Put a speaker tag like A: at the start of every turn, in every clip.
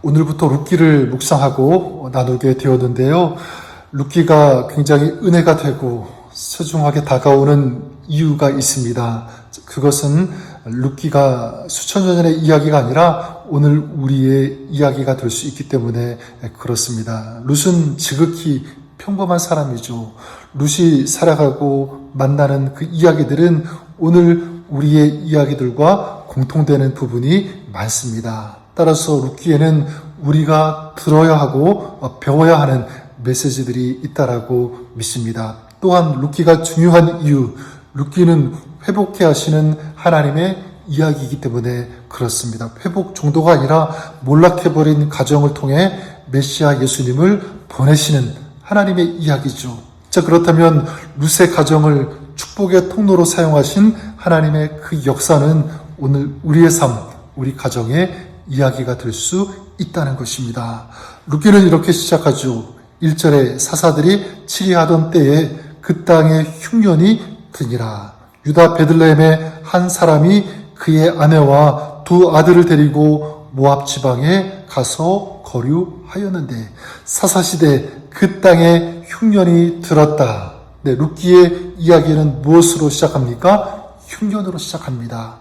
A: 오늘부터 룻기를 묵상하고 나누게 되었는데요. 룻기가 굉장히 은혜가 되고 소중하게 다가오는 이유가 있습니다. 그것은 룻기가 수천 년 전의 이야기가 아니라 오늘 우리의 이야기가 될 수 있기 때문에 그렇습니다. 룻은 지극히 평범한 사람이죠. 룻이 살아가고 만나는 그 이야기들은 오늘 우리의 이야기들과 공통되는 부분이 많습니다. 따라서 룻기에는 우리가 들어야 하고 배워야 하는 메시지들이 있다라고 믿습니다. 또한 룻기가 중요한 이유, 룻기는 회복해 하시는 하나님의 이야기이기 때문에 그렇습니다. 회복 정도가 아니라 몰락해버린 가정을 통해 메시아 예수님을 보내시는 하나님의 이야기죠. 자, 그렇다면 룻의 가정을 축복의 통로로 사용하신 하나님의 그 역사는 오늘 우리의 삶, 우리 가정의 이야기가 될 수 있다는 것입니다. 룻기는 이렇게 시작하죠. 1절에 사사들이 치리하던 때에 그 땅에 흉년이 드니라. 유다 베들레헴의 한 사람이 그의 아내와 두 아들을 데리고 모압 지방에 가서 거류하였는데 사사시대 그 땅에 흉년이 들었다. 네, 룻기의 이야기는 무엇으로 시작합니까? 흉년으로 시작합니다.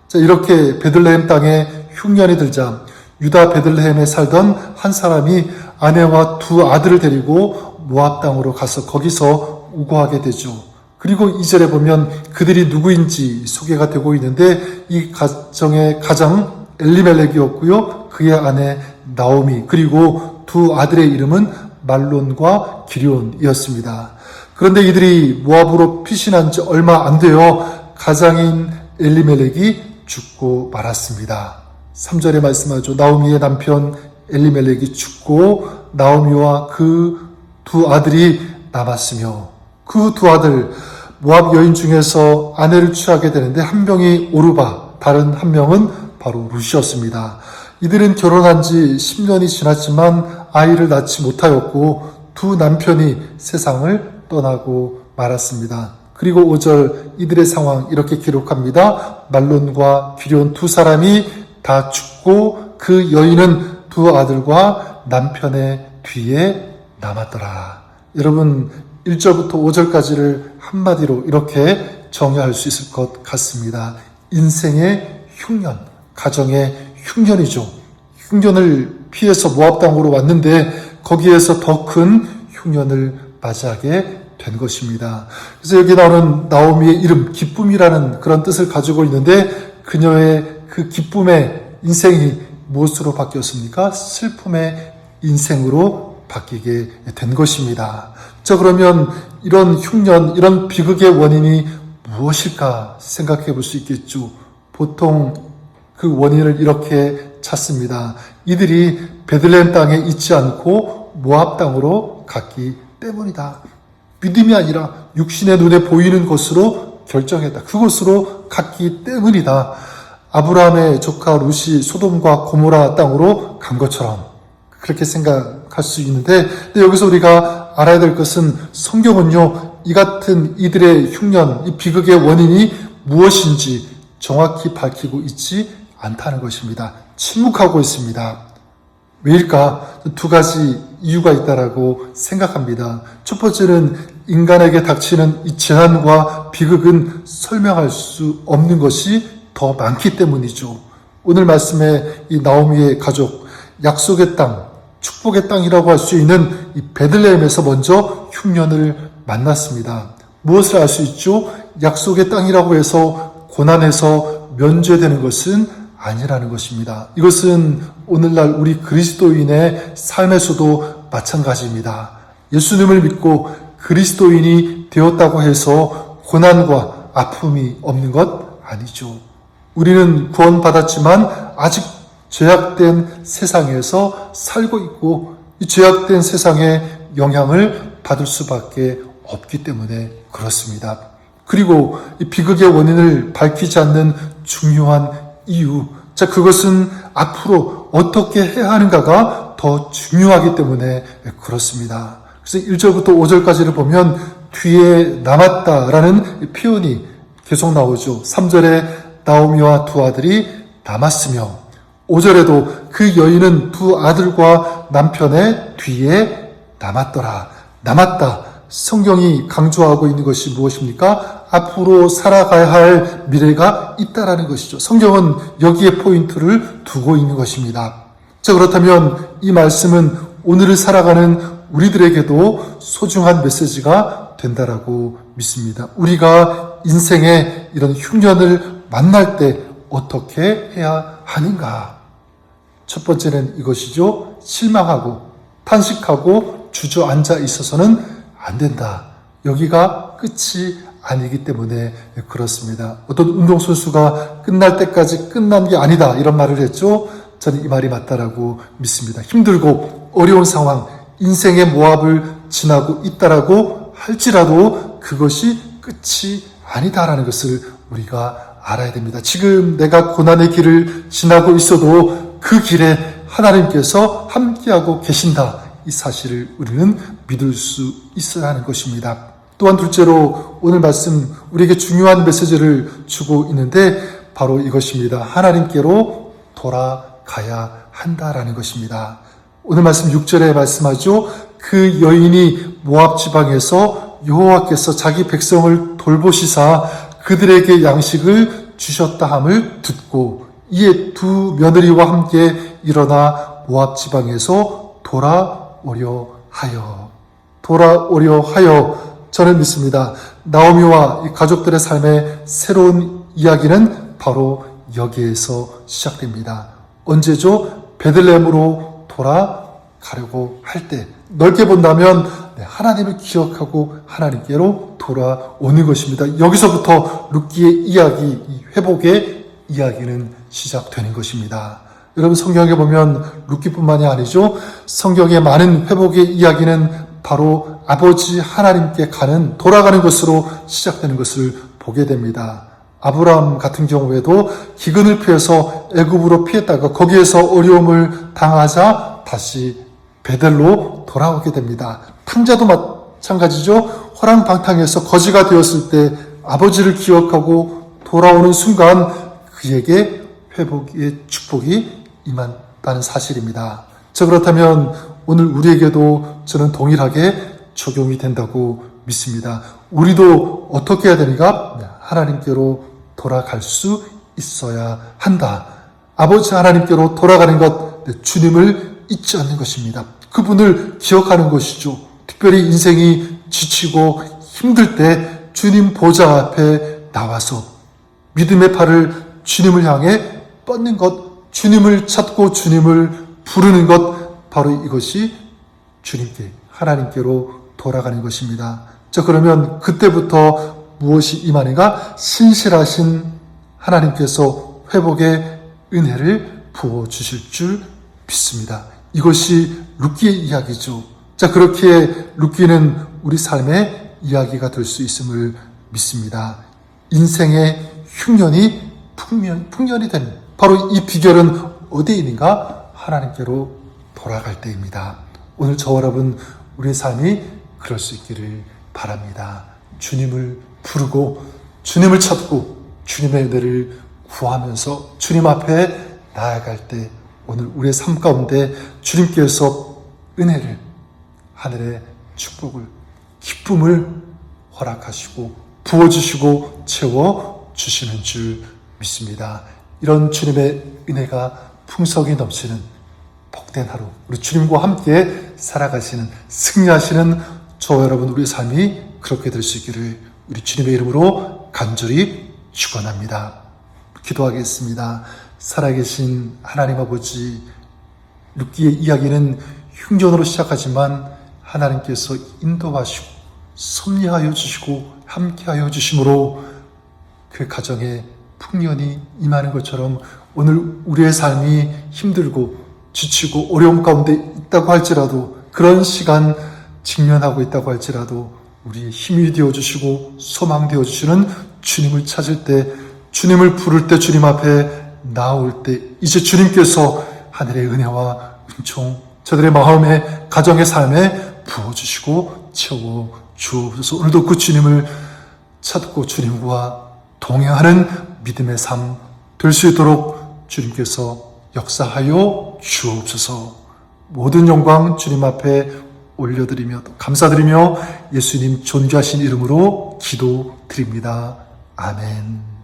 A: 자, 이렇게 베들레헴 땅에 흉년이 들자 유다 베들레헴에 살던 한 사람이 아내와 두 아들을 데리고 모압 땅으로 가서 거기서 우거하게 되죠. 그리고 2절에 보면 그들이 누구인지 소개가 되고 있는데 이 가정의 가장 엘리멜렉이었고요. 그의 아내 나오미 그리고 두 아들의 이름은 말론과 기럧이었습니다. 그런데 이들이 모압으로 피신한 지 얼마 안 되어 가장인 엘리멜렉이 죽고 말았습니다. 3절에 말씀하죠. 나오미의 남편 엘리멜렉이 죽고 나오미와 그 두 아들이 남았으며 그 두 아들 모압 여인 중에서 아내를 취하게 되는데 한 명이 오르바, 다른 한 명은 바로 룻이었습니다. 이들은 결혼한 지 10년이 지났지만 아이를 낳지 못하였고 두 남편이 세상을 떠나고 말았습니다. 그리고 5절 이들의 상황 이렇게 기록합니다. 말론과 기럧 두 사람이 다 죽고 그 여인은 두 아들과 남편의 뒤에 남았더라. 여러분 1절부터 5절까지를 한마디로 이렇게 정의할 수 있을 것 같습니다. 인생의 흉년, 가정의 흉년이죠. 흉년을 피해서 모압 땅으로 왔는데 거기에서 더 큰 흉년을 맞이하게 된 것입니다. 그래서 여기 나오는 나오미의 이름, 기쁨이라는 그런 뜻을 가지고 있는데 그녀의 그 기쁨의 인생이 무엇으로 바뀌었습니까? 슬픔의 인생으로 바뀌게 된 것입니다. 자, 그러면 이런 흉년, 이런 비극의 원인이 무엇일까 생각해 볼 수 있겠죠. 보통 그 원인을 이렇게 찾습니다. 이들이 베들레헴 땅에 있지 않고 모압 땅으로 갔기 때문이다. 믿음이 아니라 육신의 눈에 보이는 것으로 결정했다. 그것으로 갔기 때문이다. 아브라함의 조카 룻이 소돔과 고모라 땅으로 간 것처럼 그렇게 생각할 수 있는데, 근데 여기서 우리가 알아야 될 것은 성경은요, 이 같은 이들의 흉년, 이 비극의 원인이 무엇인지 정확히 밝히고 있지 않다는 것입니다. 침묵하고 있습니다. 왜일까? 두 가지 이유가 있다라고 생각합니다. 첫 번째는 인간에게 닥치는 이 재난과 비극은 설명할 수 없는 것이 더 많기 때문이죠. 오늘 말씀에 이 나오미의 가족, 약속의 땅, 축복의 땅이라고 할 수 있는 이 베들레헴에서 먼저 흉년을 만났습니다. 무엇을 알 수 있죠? 약속의 땅이라고 해서 고난에서 면제되는 것은 아니라는 것입니다. 이것은 오늘날 우리 그리스도인의 삶에서도 마찬가지입니다. 예수님을 믿고 그리스도인이 되었다고 해서 고난과 아픔이 없는 것 아니죠. 우리는 구원받았지만 아직 죄악된 세상에서 살고 있고 이 죄악된 세상의 영향을 받을 수밖에 없기 때문에 그렇습니다. 그리고 이 비극의 원인을 밝히지 않는 중요한 이유, 자, 그것은 앞으로 어떻게 해야 하는가가 더 중요하기 때문에 그렇습니다. 그래서 1절부터 5절까지를 보면 뒤에 남았다라는 표현이 계속 나오죠. 3절에 나오미와 두 아들이 남았으며, 5절에도 그 여인은 두 아들과 남편의 뒤에 남았다. 성경이 강조하고 있는 것이 무엇입니까? 앞으로 살아가야 할 미래가 있다라는 것이죠. 성경은 여기에 포인트를 두고 있는 것입니다. 자, 그렇다면 이 말씀은 오늘을 살아가는 우리들에게도 소중한 메시지가 된다라고 믿습니다. 우리가 인생의 이런 흉년을 만날 때 어떻게 해야 하는가? 첫 번째는 이것이죠. 실망하고 탄식하고 주저앉아 있어서는 안 된다. 여기가 끝이 아니기 때문에 그렇습니다. 어떤 운동선수가 끝날 때까지 끝난 게 아니다 이런 말을 했죠. 저는 이 말이 맞다라고 믿습니다. 힘들고 어려운 상황, 인생의 모압을 지나고 있다라고 할지라도 그것이 끝이 아니다라는 것을 우리가 알아야 됩니다. 지금 내가 고난의 길을 지나고 있어도 그 길에 하나님께서 함께하고 계신다. 이 사실을 우리는 믿을 수 있어야 하는 것입니다. 또한 둘째로 오늘 말씀 우리에게 중요한 메시지를 주고 있는데 바로 이것입니다. 하나님께로 돌아가야 한다라는 것입니다. 오늘 말씀 6절에 말씀하죠. 그 여인이 모압 지방에서 여호와께서 자기 백성을 돌보시사 그들에게 양식을 주셨다 함을 듣고 이에 두 며느리와 함께 일어나 모압 지방에서 돌아오려 하여 저는 믿습니다. 나오미와 이 가족들의 삶의 새로운 이야기는 바로 여기에서 시작됩니다. 언제죠? 베들레헴으로 돌아가려고 할 때 넓게 본다면 하나님을 기억하고 하나님께로 돌아오는 것입니다. 여기서부터 룻기의 이야기, 이 회복의 이야기는 시작되는 것입니다. 여러분 성경에 보면 룻기뿐만이 아니죠. 성경의 많은 회복의 이야기는 바로 아버지 하나님께 돌아가는 것으로 시작되는 것을 보게 됩니다. 아브라함 같은 경우에도 기근을 피해서 애굽으로 피했다가 거기에서 어려움을 당하자 다시 베델로 돌아오게 됩니다. 탕자도 마찬가지죠. 호랑방탕에서 거지가 되었을 때 아버지를 기억하고 돌아오는 순간 그에게 회복의 축복이 임한다는 사실입니다. 자, 그렇다면 오늘 우리에게도 저는 동일하게 적용이 된다고 믿습니다. 우리도 어떻게 해야 되는가? 하나님께로 돌아갈 수 있어야 한다. 아버지 하나님께로 돌아가는 것, 주님을 잊지 않는 것입니다. 그분을 기억하는 것이죠. 특별히 인생이 지치고 힘들 때 주님 보좌 앞에 나와서 믿음의 팔을 주님을 향해 뻗는 것, 주님을 찾고 주님을 부르는 것, 바로 이것이 주님께, 하나님께로 돌아가는 것입니다. 자, 그러면 그때부터 무엇이 임하는가? 신실하신 하나님께서 회복의 은혜를 부어주실 줄 믿습니다. 이것이 룻기의 이야기죠. 자, 그렇게 룻기는 우리 삶의 이야기가 될 수 있음을 믿습니다. 인생의 흉년이 풍년이 되는 바로 이 비결은 어디에 있는가? 하나님께로 돌아갈 때입니다. 오늘 저와 여러분 우리의 삶이 그럴 수 있기를 바랍니다. 주님을 부르고 주님을 찾고 주님의 은혜를 구하면서 주님 앞에 나아갈 때 오늘 우리의 삶 가운데 주님께서 은혜를, 하늘의 축복을, 기쁨을 허락하시고 부어주시고 채워주시는 줄 믿습니다. 이런 주님의 은혜가 풍성이 넘치는 복된 하루, 우리 주님과 함께 살아가시는, 승리하시는 저와 여러분 우리의 삶이 그렇게 될 수 있기를 우리 주님의 이름으로 간절히 축원합니다. 기도하겠습니다. 살아계신 하나님 아버지, 룻기의 이야기는 흉년으로 시작하지만 하나님께서 인도하시고 섭리하여 주시고 함께하여 주심으로 그 가정에 풍년이 임하는 것처럼 오늘 우리의 삶이 힘들고 지치고 어려움 가운데 있다고 할지라도, 그런 시간 직면하고 있다고 할지라도 우리의 힘이 되어주시고 소망 되어주시는 주님을 찾을 때, 주님을 부를 때, 주님 앞에 나올 때 이제 주님께서 하늘의 은혜와 은총 저들의 마음에, 가정의 삶에 부어주시고 채워주옵소서. 오늘도 그 주님을 찾고 주님과 동행하는 믿음의 삶 될 수 있도록 주님께서 역사하여 주옵소서. 모든 영광 주님 앞에 올려드리며 또 감사드리며 예수님 존귀하신 이름으로 기도드립니다. 아멘.